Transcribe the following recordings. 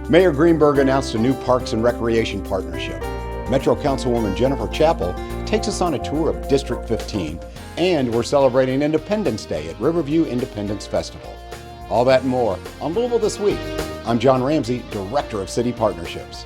Mayor Greenberg announced a new Parks and Recreation partnership. Metro Councilwoman Jennifer Chappell takes us on a tour of District 15, and we're celebrating Independence Day at Riverview Independence Festival. All that and more on Louisville This Week. I'm John Ramsey, Director of City Partnerships.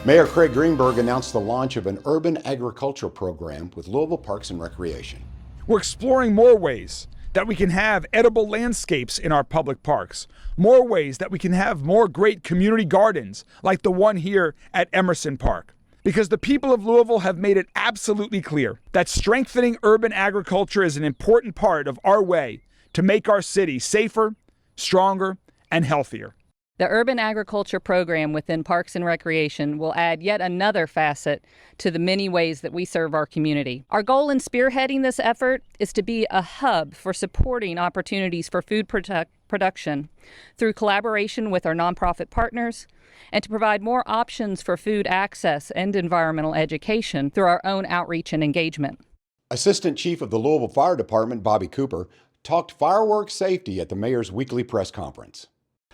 Mayor Craig Greenberg announced the launch of an urban agriculture program with Louisville Parks and Recreation. We're exploring more ways that we can have edible landscapes in our public parks, more ways that we can have more great community gardens like the one here at Emerson Park. Because the people of Louisville have made it absolutely clear that strengthening urban agriculture is an important part of our way to make our city safer, stronger, and healthier. The urban agriculture program within Parks and Recreation will add yet another facet to the many ways that we serve our community. Our goal in spearheading this effort is to be a hub for supporting opportunities for food production through collaboration with our nonprofit partners, and to provide more options for food access and environmental education through our own outreach and engagement. Assistant Chief of the Louisville Fire Department, Bobby Cooper, talked fireworks safety at the mayor's weekly press conference.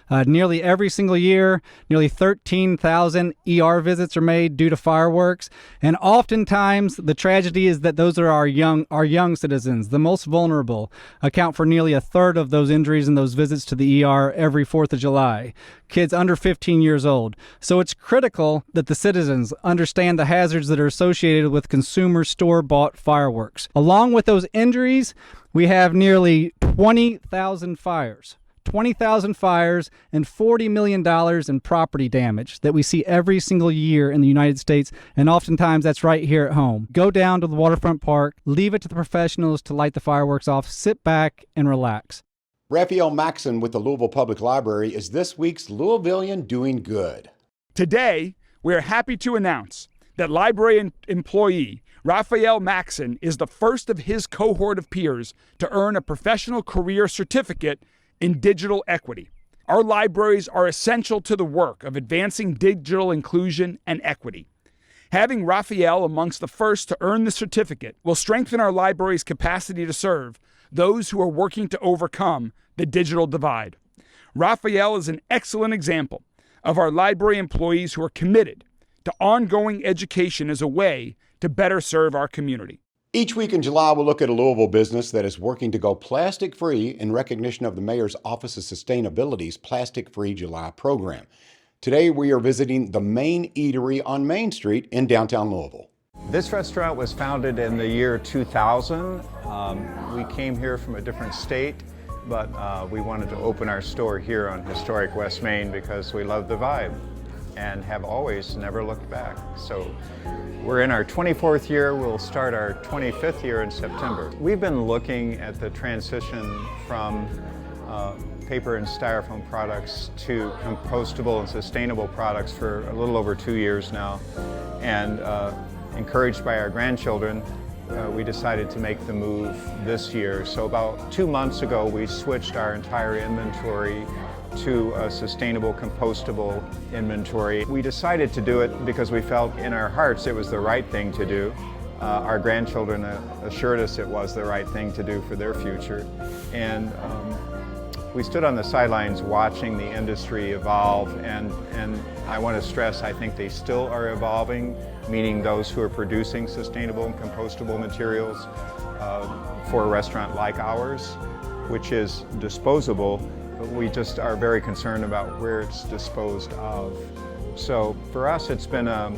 Nearly every single year, nearly 13,000 ER visits are made due to fireworks. And oftentimes, the tragedy is that those are our young citizens, the most vulnerable, account for nearly a third of those injuries and those visits to the ER every 4th of July. Kids under 15 years old. So it's critical that the citizens understand the hazards that are associated with consumer store-bought fireworks. Along with those injuries, we have nearly 20,000 fires. 20,000 fires and $40 million in property damage that we see every single year in the United States, and oftentimes that's right here at home. Go down to the waterfront park, leave it to the professionals to light the fireworks off, sit back and relax. Raphael Maxon with the Louisville Public Library is this week's Louisvillian Doing Good. Today, we are happy to announce that library employee Raphael Maxon is the first of his cohort of peers to earn a professional career certificate in digital equity. Our libraries are essential to the work of advancing digital inclusion and equity. Having Raphael amongst the first to earn the certificate will strengthen our library's capacity to serve those who are working to overcome the digital divide. Raphael is an excellent example of our library employees who are committed to ongoing education as a way to better serve our community. Each week in July, we'll look at a Louisville business that is working to go plastic-free in recognition of the Mayor's Office of Sustainability's Plastic-Free July program. Today, we are visiting the Main Eatery on Main Street in downtown Louisville. This restaurant was founded in the year 2000. We came here from a different state, but we wanted to open our store here on historic West Main because we love the vibe and have always never looked back. So we're in our 24th year. We'll start our 25th year in September. We've been looking at the transition from paper and styrofoam products to compostable and sustainable products for a little over 2 years now. And encouraged by our grandchildren, we decided to make the move this year. So about 2 months ago, we switched our entire inventory to a sustainable, compostable inventory. We decided to do it because we felt in our hearts it was the right thing to do. Our grandchildren assured us it was the right thing to do for their future. And we stood on the sidelines watching the industry evolve, and I want to stress, I think they still are evolving, meaning those who are producing sustainable and compostable materials for a restaurant like ours, which is disposable, but we just are very concerned about where it's disposed of. So for us, it's been a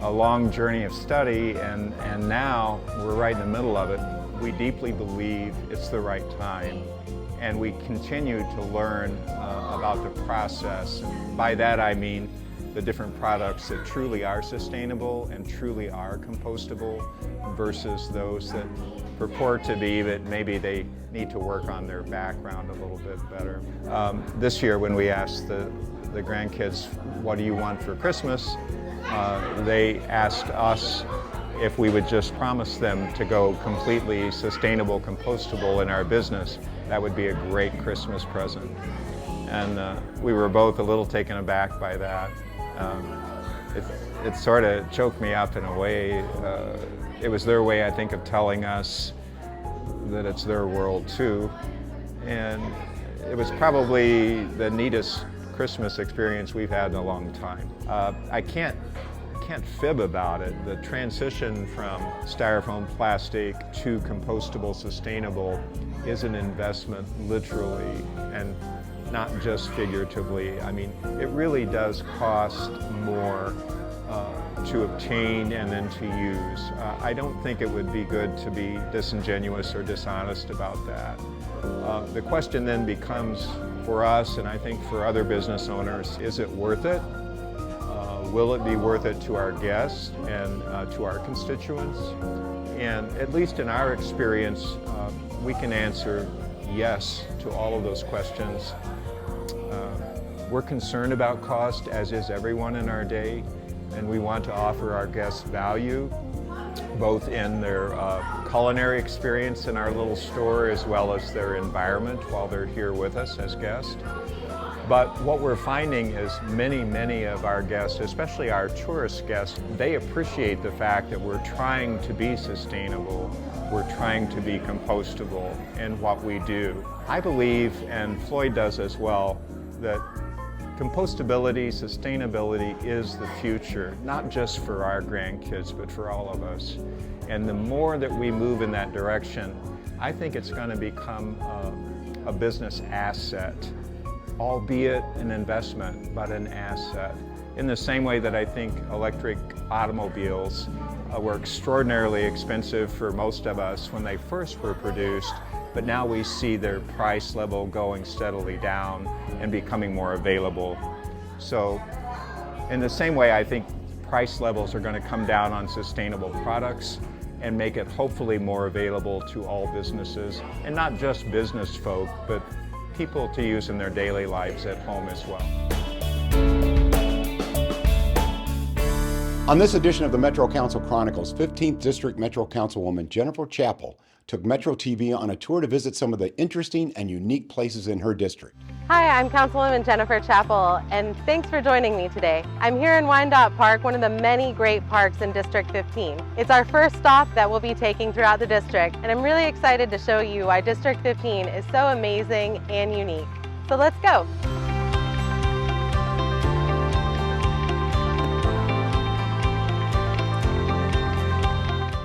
long journey of study, and now we're right in the middle of it. We deeply believe it's the right time, and we continue to learn about the process. And by that I mean the different products that truly are sustainable and truly are compostable versus those that purport to be, but maybe they need to work on their background a little bit better. This year when we asked the grandkids, what do you want for Christmas? They asked us if we would just promise them to go completely sustainable, compostable in our business. That would be a great Christmas present. And we were both a little taken aback by that. It sort of choked me up in a way. It was their way, I think, of telling us that it's their world too. And it was probably the neatest Christmas experience we've had in a long time. I can't fib about it. The transition from styrofoam plastic to compostable, sustainable is an investment literally and not just figuratively. I mean, it really does cost more to obtain and then to use. I don't think it would be good to be disingenuous or dishonest about that. The question then becomes for us, and I think for other business owners, is it worth it? Will it be worth it to our guests and to our constituents? And at least in our experience, we can answer yes to all of those questions. We're concerned about cost, as is everyone in our day, and we want to offer our guests value, both in their culinary experience in our little store as well as their environment while they're here with us as guests. But what we're finding is many of our guests, especially our tourist guests, they appreciate the fact that we're trying to be sustainable, we're trying to be compostable in what we do. I believe, and Floyd does as well, that compostability, sustainability is the future, not just for our grandkids, but for all of us. And the more that we move in that direction, I think it's going to become a business asset, albeit an investment, but an asset. In the same way that I think electric automobiles were extraordinarily expensive for most of us when they first were produced, but now we see their price level going steadily down and becoming more available. So in the same way, I think price levels are going to come down on sustainable products and make it hopefully more available to all businesses, and not just business folk, but people to use in their daily lives at home as well. On this edition of the Metro Council Chronicles, 15th District Metro Councilwoman Jennifer Chappell took Metro TV on a tour to visit some of the interesting and unique places in her district. Hi, I'm Councilwoman Jennifer Chappell, and thanks for joining me today. I'm here in Wyandotte Park, one of the many great parks in District 15. It's our first stop that we'll be taking throughout the district, and I'm really excited to show you why District 15 is so amazing and unique. So let's go.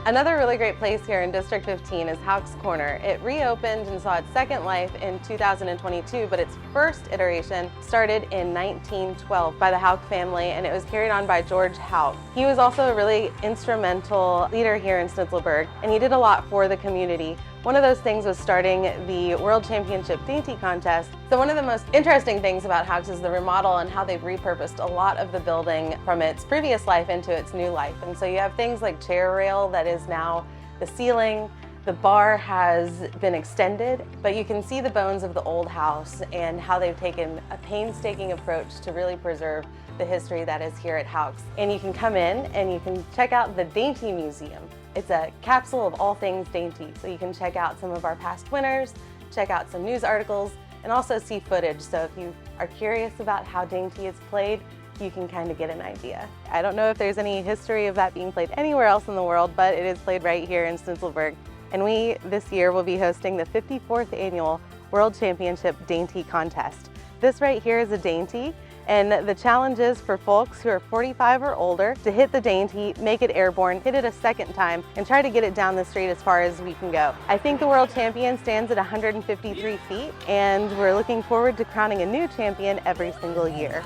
Another really great place here in District 15 is Houck's Corner. It reopened and saw its second life in 2022, but its first iteration started in 1912 by the Houck family, and it was carried on by George Houck. He was also a really instrumental leader here in Snitzelburg, and he did a lot for the community. One of those things was starting the World Championship Dainty Contest. So one of the most interesting things about Houck's is the remodel and how they've repurposed a lot of the building from its previous life into its new life. And so you have things like chair rail that is now the ceiling. The bar has been extended, but you can see the bones of the old house and how they've taken a painstaking approach to really preserve the history that is here at Houck's. And you can come in and you can check out the Dainty Museum. It's a capsule of all things dainty, so you can check out some of our past winners, check out some news articles, and also see footage. So if you are curious about how dainty is played, you can kind of get an idea. I don't know if there's any history of that being played anywhere else in the world, but it is played right here in Snitzelburg. And we, this year, will be hosting the 54th Annual World Championship Dainty Contest. This right here is a dainty, and the challenge is for folks who are 45 or older to hit the dainty, make it airborne, hit it a second time, and try to get it down the street as far as we can go. I think the world champion stands at 153 feet, and we're looking forward to crowning a new champion every single year.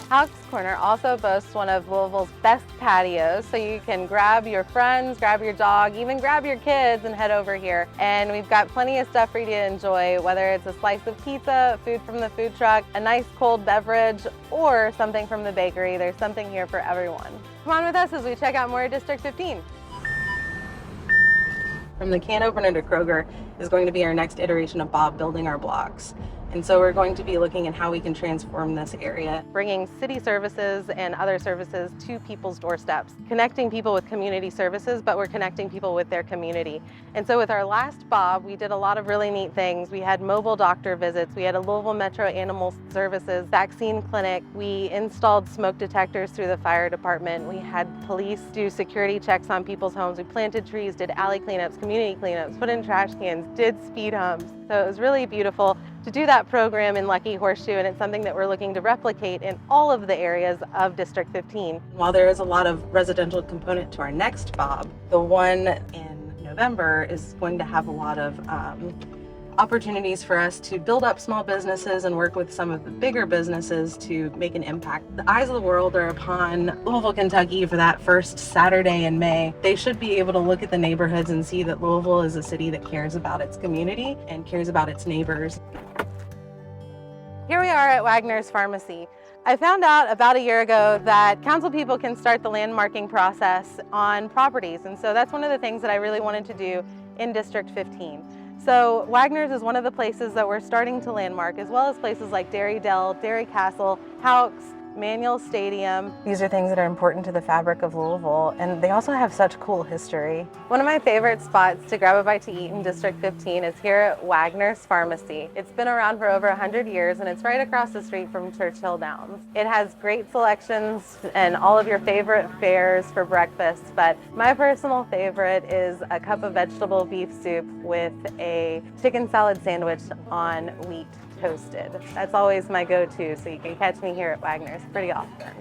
Houck's Corner also boasts one of Louisville's best patios, so you can grab your friends, grab your dog, even grab your kids and head over here. And we've got plenty of stuff for you to enjoy, whether it's a slice of pizza, food from the food truck, a nice cold beverage, or something from the bakery. There's something here for everyone. Come on with us as we check out more of District 15. From the can opener to Kroger is going to be our next iteration of Bob building our blocks. And so we're going to be looking at how we can transform this area, bringing city services and other services to people's doorsteps, connecting people with community services, but we're connecting people with their community. And so with our last Bob, we did a lot of really neat things. We had mobile doctor visits. We had a Louisville Metro Animal Services vaccine clinic. We installed smoke detectors through the fire department. We had police do security checks on people's homes. We planted trees, did alley cleanups, community cleanups, put in trash cans, did speed humps. So it was really beautiful to do that program in Lucky Horseshoe, and it's something that we're looking to replicate in all of the areas of District 15. While there is a lot of residential component to our next Bob, the one in November is going to have a lot of opportunities for us to build up small businesses and work with some of the bigger businesses to make an impact. The eyes of the world are upon Louisville, Kentucky for that first Saturday in May. They should be able to look at the neighborhoods and see that Louisville is a city that cares about its community and cares about its neighbors. Here we are at Wagner's Pharmacy. I found out about a year ago that council people can start the landmarking process on properties, and so that's one of the things that I really wanted to do in District 15. So Wagner's is one of the places that we're starting to landmark, as well as places like Dairy Dell, Dairy Castle, Houck's, Manual Stadium. These are things that are important to the fabric of Louisville, and they also have such cool history. One of my favorite spots to grab a bite to eat in District 15 is here at Wagner's Pharmacy. It's been around for over 100 years, and it's right across the street from Churchill Downs. It has great selections and all of your favorite fares for breakfast, but my personal favorite is a cup of vegetable beef soup with a chicken salad sandwich on wheat toasted. That's always my go-to, so you can catch me here at Wagner's pretty often.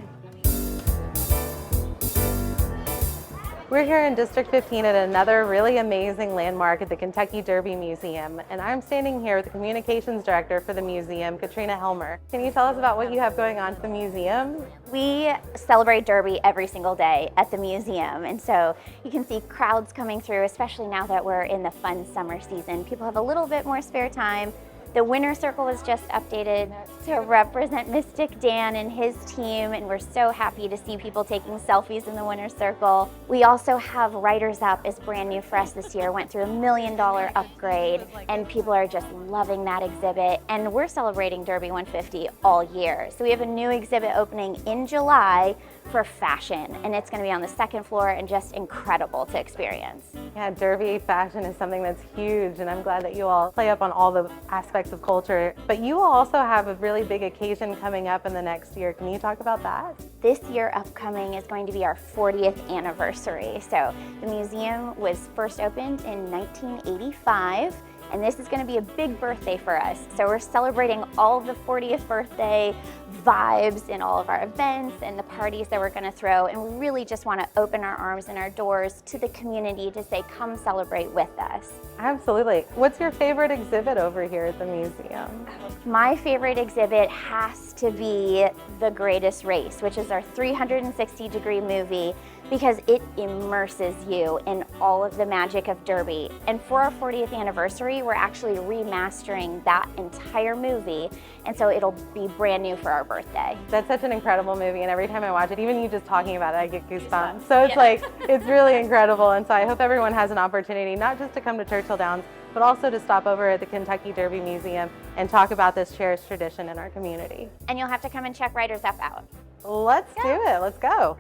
We're here in District 15 at another really amazing landmark at the Kentucky Derby Museum, and I'm standing here with the Communications Director for the museum, Katrina Helmer. Can you tell us about what you have going on at the museum? We celebrate Derby every single day at the museum, and so you can see crowds coming through, especially now that we're in the fun summer season. People have a little bit more spare time. The winner circle was just updated to represent Mystic Dan and his team, and we're so happy to see people taking selfies in the winner circle. We also have Riders Up is brand new for us this year, went through $1 million upgrade, and people are just loving that exhibit. And we're celebrating Derby 150 all year. So we have a new exhibit opening in July for fashion, and it's going to be on the second floor and just incredible to experience. Yeah, Derby fashion is something that's huge, and I'm glad that you all play up on all the aspects of culture. But you will also have a really big occasion coming up in the next year. Can you talk about that? This year upcoming is going to be our 40th anniversary. So the museum was first opened in 1985. And this is going to be a big birthday for us. So we're celebrating all of the 40th birthday vibes in all of our events and the parties that we're going to throw. And we really just want to open our arms and our doors to the community to say, come celebrate with us. Absolutely. What's your favorite exhibit over here at the museum? My favorite exhibit has to be The Greatest Race, which is our 360-degree movie, because it immerses you in all of the magic of Derby. And for our 40th anniversary, we're actually remastering that entire movie, and so it'll be brand new for our birthday. That's such an incredible movie, and every time I watch it, even you just talking about it, I get goosebumps. So it's like, it's really incredible, and so I hope everyone has an opportunity not just to come to Churchill Downs, but also to stop over at the Kentucky Derby Museum and talk about this cherished tradition in our community. And you'll have to come and check Riders Up out. Let's do it, let's go.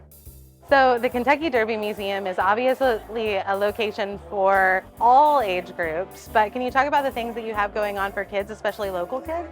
So the Kentucky Derby Museum is obviously a location for all age groups, but can you talk about the things that you have going on for kids, especially local kids?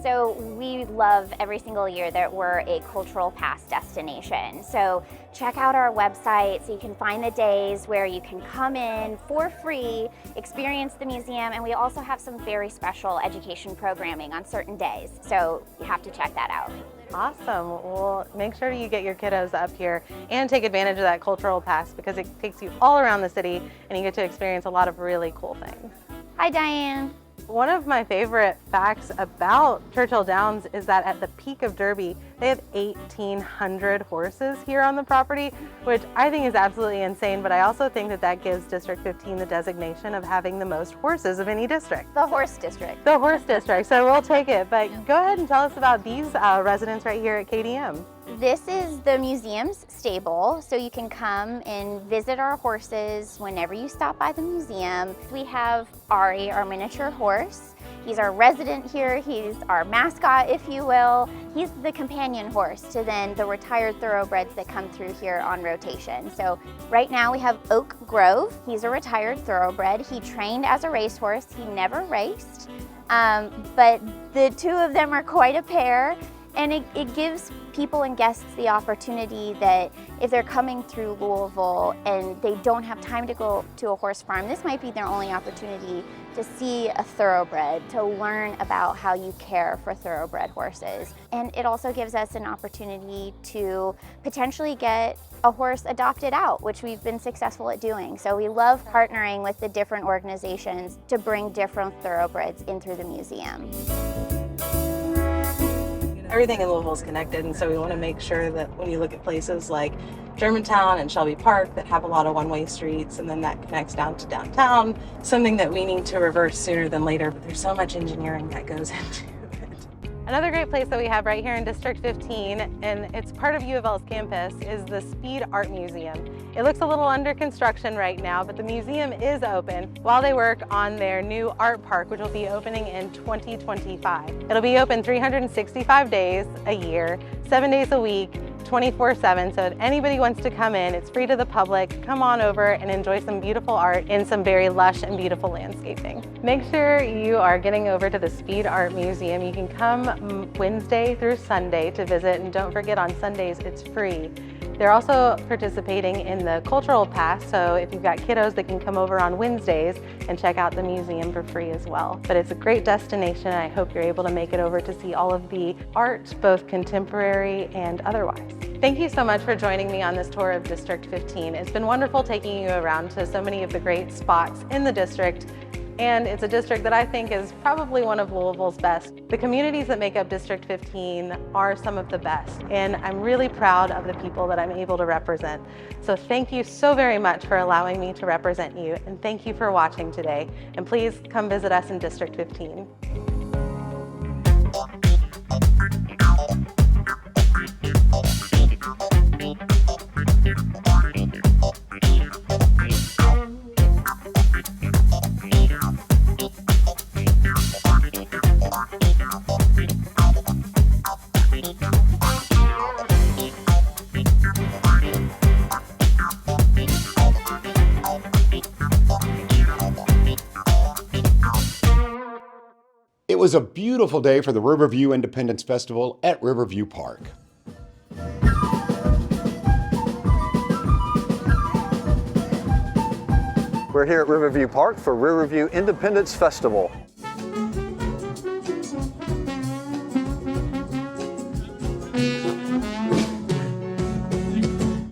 So we love every single year that we're a cultural pass destination. So check out our website so you can find the days where you can come in for free, experience the museum, and we also have some very special education programming on certain days. So you have to check that out. Awesome. Well, make sure you get your kiddos up here and take advantage of that cultural pass because it takes you all around the city and you get to experience a lot of really cool things. Hi, Diane. One of my favorite facts about Churchill Downs is that at the peak of Derby, they have 1,800 horses here on the property, which I think is absolutely insane, but I also think that that gives District 15 the designation of having the most horses of any district. The Horse District. The Horse District, so we'll take it. But go ahead and tell us about these residents right here at KDM. This is the museum's stable, so you can come and visit our horses whenever you stop by the museum. We have Ari, our miniature horse. He's our resident here. He's our mascot, if you will. He's the companion horse to then the retired thoroughbreds that come through here on rotation. So right now we have Oak Grove. He's a retired thoroughbred. He trained as a racehorse. He never raced, but the two of them are quite a pair. And it gives people and guests the opportunity that if they're coming through Louisville and they don't have time to go to a horse farm, this might be their only opportunity to see a thoroughbred, to learn about how you care for thoroughbred horses. And it also gives us an opportunity to potentially get a horse adopted out, which we've been successful at doing. So we love partnering with the different organizations to bring different thoroughbreds in through the museum. Everything in Louisville is connected, and so we want to make sure that when you look at places like Germantown and Shelby Park that have a lot of one-way streets, and then that connects down to downtown, something that we need to reverse sooner than later, but there's so much engineering that goes into it. Another great place that we have right here in District 15, and it's part of U of L's campus, is the Speed Art Museum. It looks a little under construction right now, but the museum is open while they work on their new art park, which will be opening in 2025. It'll be open 365 days a year, 7 days a week, 24/7, so if anybody wants to come in, it's free to the public. Come on over and enjoy some beautiful art in some very lush and beautiful landscaping. Make sure you are getting over to the Speed Art Museum. You can come Wednesday through Sunday to visit, and don't forget on Sundays it's free. They're also participating in the Cultural Pass, so if you've got kiddos, they can come over on Wednesdays and check out the museum for free as well. But it's a great destination, and I hope you're able to make it over to see all of the art, both contemporary and otherwise. Thank you so much for joining me on this tour of District 15. It's been wonderful taking you around to so many of the great spots in the district, and it's a district that I think is probably one of Louisville's best. The communities that make up District 15 are some of the best, and I'm really proud of the people that I'm able to represent. So thank you so very much for allowing me to represent you, and thank you for watching today. And please come visit us in District 15. It was a beautiful day for the Riverview Independence Festival at Riverview Park. We're here at Riverview Park for Riverview Independence Festival.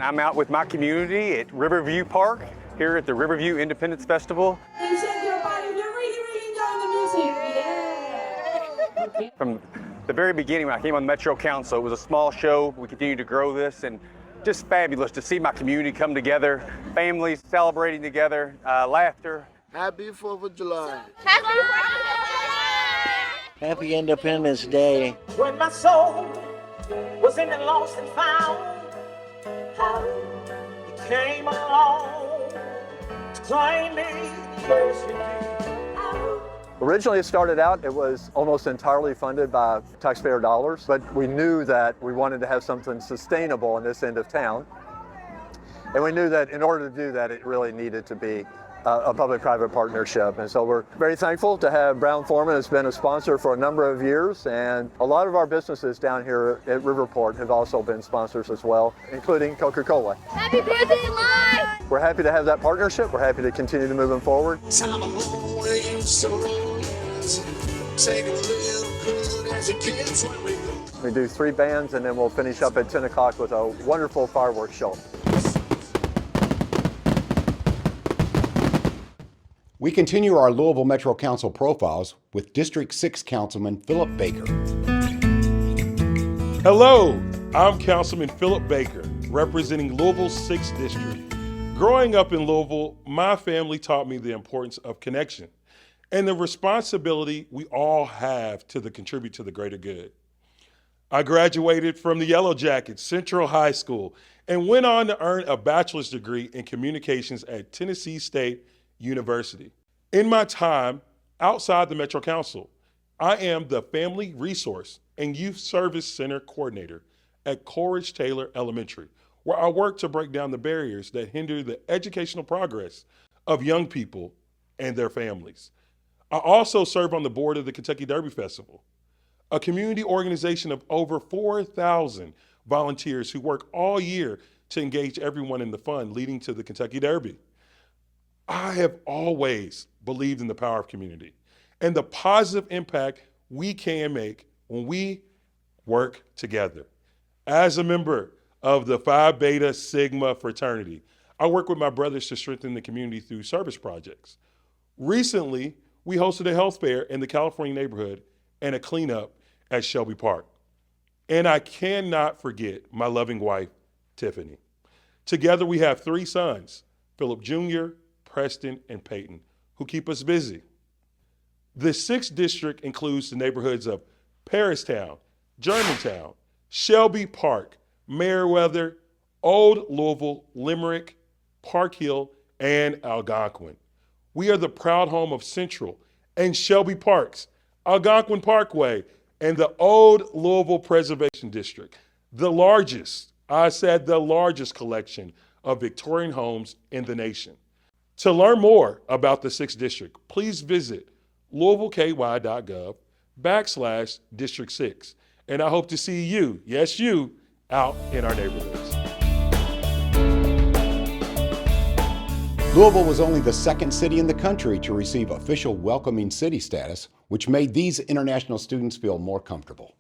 I'm out with my community at Riverview Park here at the Riverview Independence Festival. From the very beginning, when I came on Metro Council, it was a small show. We continue to grow this, and just fabulous to see my community come together, families celebrating together, laughter. Happy 4th of July. Happy Independence Day. When my soul was in the lost and found, he came along to claim me. Yes, he did. Originally it started out, it was almost entirely funded by taxpayer dollars, but we knew that we wanted to have something sustainable in this end of town. And we knew that in order to do that, it really needed to be a public-private partnership. And so we're very thankful to have Brown-Forman has been a sponsor for a number of years, and a lot of our businesses down here at Riverport have also been sponsors as well, including Coca-Cola. Happy 4th of July! We're happy to have that partnership. We're happy to continue to move them forward. We do 3 bands, and then we'll finish up at 10 o'clock with a wonderful fireworks show. We continue our Louisville Metro Council profiles with District 6 Councilman Philip Baker. Hello, I'm Councilman Philip Baker, representing Louisville's 6th District. Growing up in Louisville, my family taught me the importance of connection and the responsibility we all have to contribute to the greater good. I graduated from the Yellow Jackets Central High School and went on to earn a bachelor's degree in communications at Tennessee State University. In my time outside the Metro Council, I am the Family Resource and Youth Service Center Coordinator at Coleridge Taylor Elementary, where I work to break down the barriers that hinder the educational progress of young people and their families. I also serve on the board of the Kentucky Derby Festival. a community organization of over 4,000 volunteers who work all year to engage everyone in the fun leading to the Kentucky Derby. I have always believed in the power of community and the positive impact we can make when we work together. As a member of the Phi Beta Sigma fraternity, I work with my brothers to strengthen the community through service projects. Recently, we hosted a health fair in the California neighborhood and a cleanup at Shelby Park. And I cannot forget my loving wife, Tiffany. Together we have 3 sons, Philip Jr., Preston, and Peyton, who keep us busy. The 6th district includes the neighborhoods of Paristown, Germantown, Shelby Park, Meriwether, Old Louisville, Limerick, Park Hill, and Algonquin. We are the proud home of Central and Shelby Parks, Algonquin Parkway, and the Old Louisville Preservation District, the largest collection of Victorian homes in the nation. To learn more about the 6th District, please visit louisvilleky.gov/District 6. And I hope to see you, yes you, out in our neighborhoods. Louisville was only the 2nd city in the country to receive official welcoming city status, which made these international students feel more comfortable.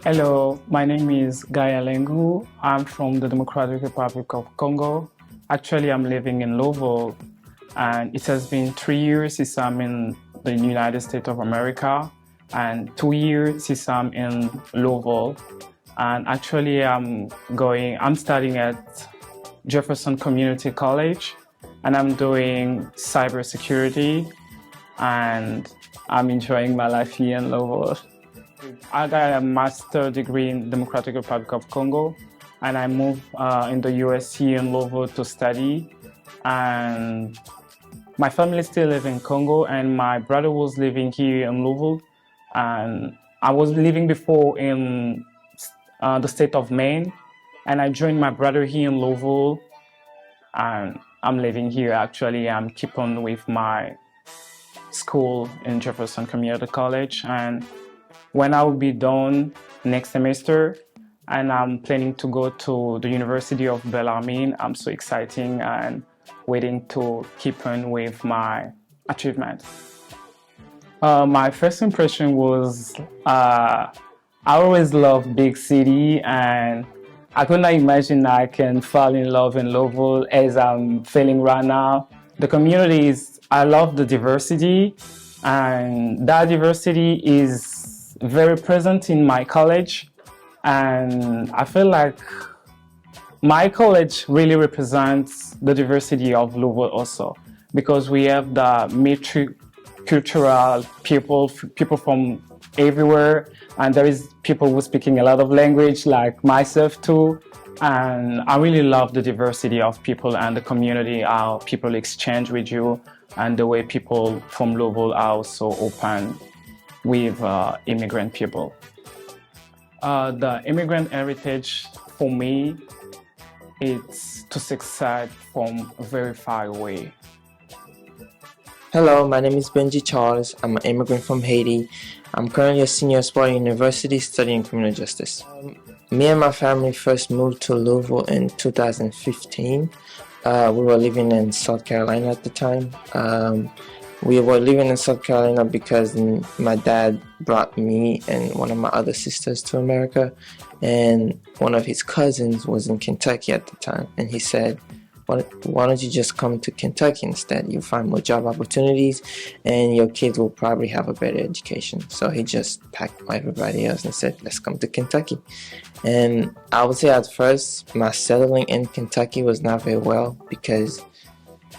Hello, my name is Guy Alengu. I'm from the Democratic Republic of Congo. Actually, I'm living in Louisville, and it has been 3 years since I'm in the United States of America, and 2 years since I'm in Louisville. And actually, I'm studying at Jefferson Community College, and I'm doing cybersecurity, and I'm enjoying my life here in Louisville. I got a master's degree in Democratic Republic of Congo, and I moved in the US here in Louisville to study. And my family still live in Congo, and my brother was living here in Louisville. And I was living before in the state of Maine, and I joined my brother here in Louisville, and I'm living here actually. I'm keeping with my school in Jefferson Community College, and when I will be done next semester, and I'm planning to go to the University of Bellarmine. I'm so excited and waiting to keep on with my achievement. My first impression was I always loved big city, and I could not imagine I can fall in love in Louisville as I'm feeling right now. The community I love the diversity, and that diversity is very present in my college, and I feel like my college really represents the diversity of Louisville also, because we have the multicultural people from everywhere, and there is people who speaking a lot of language like myself too, and I really love the diversity of people and the community, how people exchange with you, and the way people from Louisville are also open with immigrant people. The immigrant heritage for me, it's to succeed from very far away. Hello, my name is Benji Charles. I'm an immigrant from Haiti. I'm currently a senior at Spartan University studying criminal justice. Me and my family first moved to Louisville in 2015. We were living in South Carolina at the time. We were living in South Carolina because my dad brought me and one of my other sisters to America, and one of his cousins was in Kentucky at the time, and he said, why don't you just come to Kentucky instead? You'll find more job opportunities and your kids will probably have a better education. So he just packed everybody else and said, let's come to Kentucky. And I would say at first my settling in Kentucky was not very well, because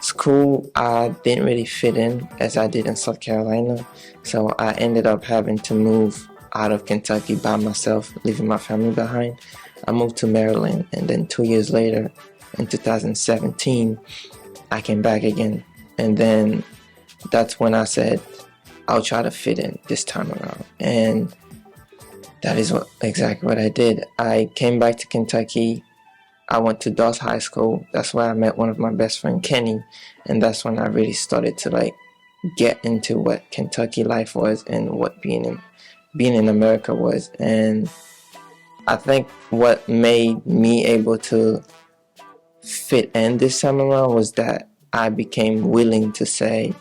school, I didn't really fit in as I did in South Carolina. So I ended up having to move out of Kentucky by myself, leaving my family behind. I moved to Maryland, and then 2 years later, in 2017, I came back again. And then that's when I said, I'll try to fit in this time around. And that is exactly what I did. I came back to Kentucky. I went to Dawes High School. That's where I met one of my best friend, Kenny. And that's when I really started to like get into what Kentucky life was and what being in America was. And I think what made me able to fit in this time around was that I became willing to say,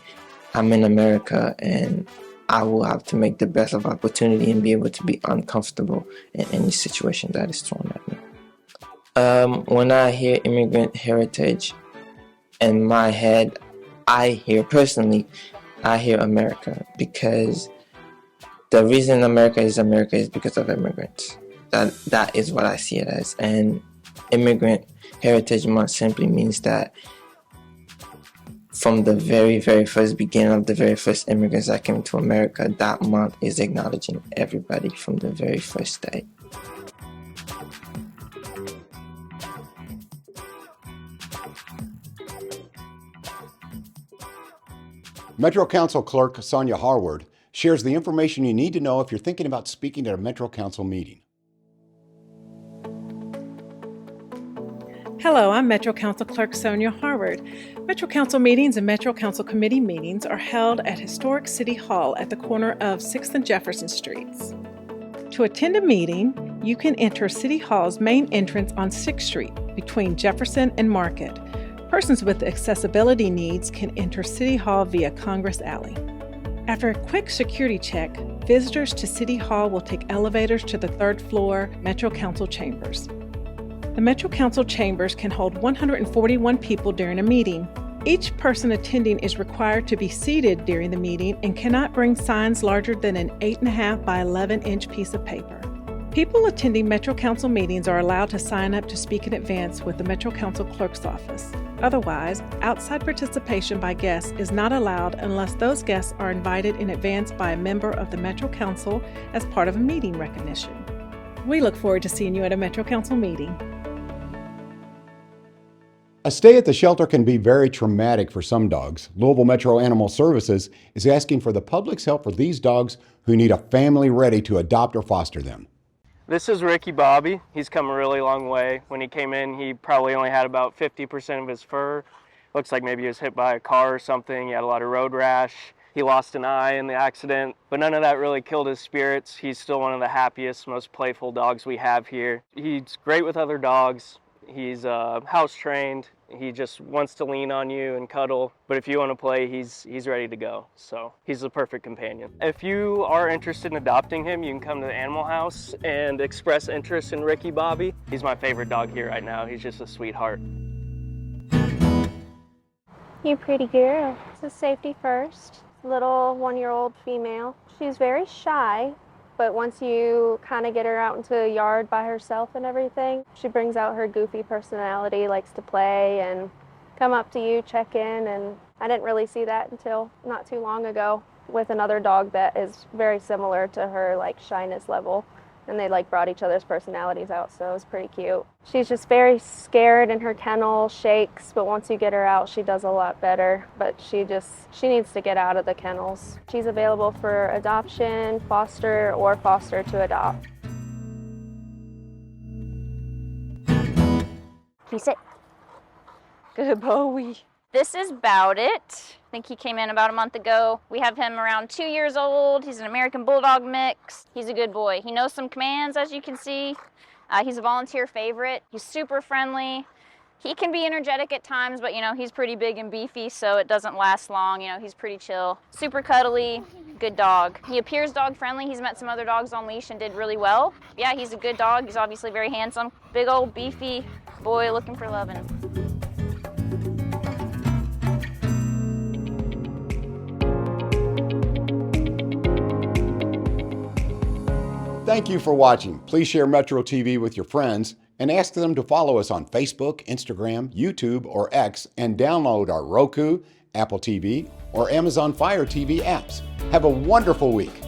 I'm in America and I will have to make the best of opportunity and be able to be uncomfortable in any situation that is thrown at me. When I hear immigrant heritage, in my head, I hear America, because the reason America is because of immigrants. That is what I see it as. And Immigrant Heritage Month simply means that from the very, very first beginning of the very first immigrants that came to America, that month is acknowledging everybody from the very first day. Metro Council Clerk Sonia Harward shares the information you need to know if you're thinking about speaking at a Metro Council meeting. Hello, I'm Metro Council Clerk Sonia Harward. Metro Council meetings and Metro Council Committee meetings are held at Historic City Hall at the corner of 6th and Jefferson Streets. To attend a meeting, you can enter City Hall's main entrance on 6th Street between Jefferson and Market. Persons with accessibility needs can enter City Hall via Congress Alley. After a quick security check, visitors to City Hall will take elevators to the 3rd floor Metro Council chambers. The Metro Council chambers can hold 141 people during a meeting. Each person attending is required to be seated during the meeting and cannot bring signs larger than an 8.5 by 11-inch piece of paper. People attending Metro Council meetings are allowed to sign up to speak in advance with the Metro Council Clerk's office. Otherwise, outside participation by guests is not allowed unless those guests are invited in advance by a member of the Metro Council as part of a meeting recognition. We look forward to seeing you at a Metro Council meeting. A stay at the shelter can be very traumatic for some dogs. Louisville Metro Animal Services is asking for the public's help for these dogs who need a family ready to adopt or foster them. This is Ricky Bobby. He's come a really long way. When he came in, he probably only had about 50% of his fur. Looks like maybe he was hit by a car or something. He had a lot of road rash. He lost an eye in the accident, but none of that really killed his spirits. He's still one of the happiest, most playful dogs we have here. He's great with other dogs. He's house trained. He just wants to lean on you and cuddle, but if you want to play, he's ready to go. So he's the perfect companion. If you are interested in adopting him, you can come to the Animal House and express interest in Ricky Bobby. He's my favorite dog here right now. He's just a sweetheart. You pretty girl. This is Safety First, little 1-year-old female. She's very shy, but once you kind of get her out into the yard by herself and everything, she brings out her goofy personality, likes to play and come up to you, check in, and I didn't really see that until not too long ago with another dog that is very similar to her, like, shyness level, and they brought each other's personalities out, so it was pretty cute. She's just very scared and her kennel shakes, but once you get her out, she does a lot better, but she needs to get out of the kennels. She's available for adoption, foster, or foster to adopt. Can you sit? Good Bowie. This is Bout It. I think he came in about a month ago. We have him around 2 years old. He's an American Bulldog mix. He's a good boy. He knows some commands, as you can see. He's a volunteer favorite. He's super friendly. He can be energetic at times, but he's pretty big and beefy, so it doesn't last long. He's pretty chill. Super cuddly, good dog. He appears dog friendly. He's met some other dogs on leash and did really well. Yeah, he's a good dog. He's obviously very handsome. Big old beefy boy looking for loving. Thank you for watching. Please share Metro TV with your friends and ask them to follow us on Facebook, Instagram, YouTube, or X, and download our Roku, Apple TV, or Amazon Fire TV apps. Have a wonderful week.